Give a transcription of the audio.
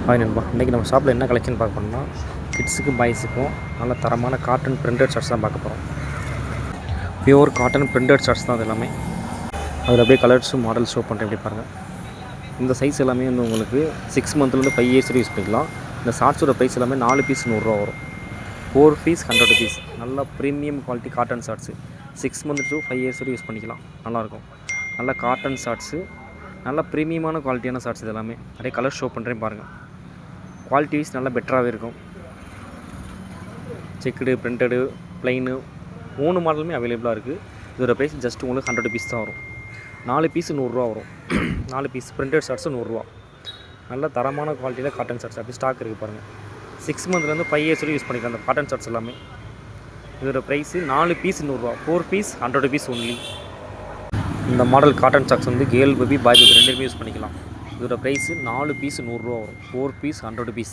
Hi நண்பா, இன்றைக்கி நம்ம ஷாப்பில் என்ன கலெக்ஷன் பார்க்க போனோம்னா கிட்ஸுக்கும் பாய்ஸுக்கும் நல்ல தரமான காட்டன் பிரிண்டட் ஷர்ட்ஸ் தான் பார்க்க போகிறோம். பியூர் காட்டன் பிரிண்டட் ஷர்ட்ஸ் தான் அது எல்லாமே. அதில் அப்படியே கலர்ஸும் மாடல் ஷோ பண்ணுறேன். எப்படி பாருங்கள், இந்த சைஸ் எல்லாமே வந்து உங்களுக்கு 6 மந்த்லேருந்து 5 இயர்ஸ் யூஸ் பண்ணிக்கலாம். இந்த ஷார்ட்ஸோட ப்ரைஸ் எல்லாமே 4 பீஸ் 100 வரும். 4 பீஸ் 100 rupees. நல்ல premium quality cotton shorts 6 month to 5 years use பண்ணிக்கலாம். நல்லாயிருக்கும். நல்ல காட்டன் ஷார்ட்ஸு, நல்ல ப்ரீமியமான குவாலிட்டியான ஷார்ட்ஸ். இது எல்லாமே நிறைய கலர் ஷோ பண்ணுறேன் பாருங்கள். குவாலிட்டி வைஸ் நல்லா பெட்டராகவே இருக்கும். செக்குடு, பிரிண்டடு, ப்ளைனு 3 மாடலுமே அவைலபிளாக இருக்குது. இதோட ப்ரைஸ் ஜஸ்ட் உங்களுக்கு 100 rupees தான் வரும். 4 பீஸ் 100 வரும். 4 பீஸ் பிரிண்டட் ஷர்ட்ஸு 100. நல்ல தரமான குவாலிட்டியில் காட்டன் ஷர்ட்ஸ் அப்படி ஸ்டாக் இருக்குது பாருங்கள். 6 மந்த்லேருந்து 5 இயர்ஸ் யூஸ் பண்ணிக்கலாம் அந்த காட்டன் ஷர்ட்ஸ் எல்லாமே. இதோட price 4 piece 100. 4 piece 100 rupees only. இந்த மாடல் காட்டன் ஷர்ட்ஸ் வந்து கேர்ள் பேபி பாய் பேபி ரெண்டுமே யூஸ் பண்ணிக்கலாம். இதோட ப்ரைஸு 4 பீஸ் 100 வரும். 4 பீஸ் 100 rupees.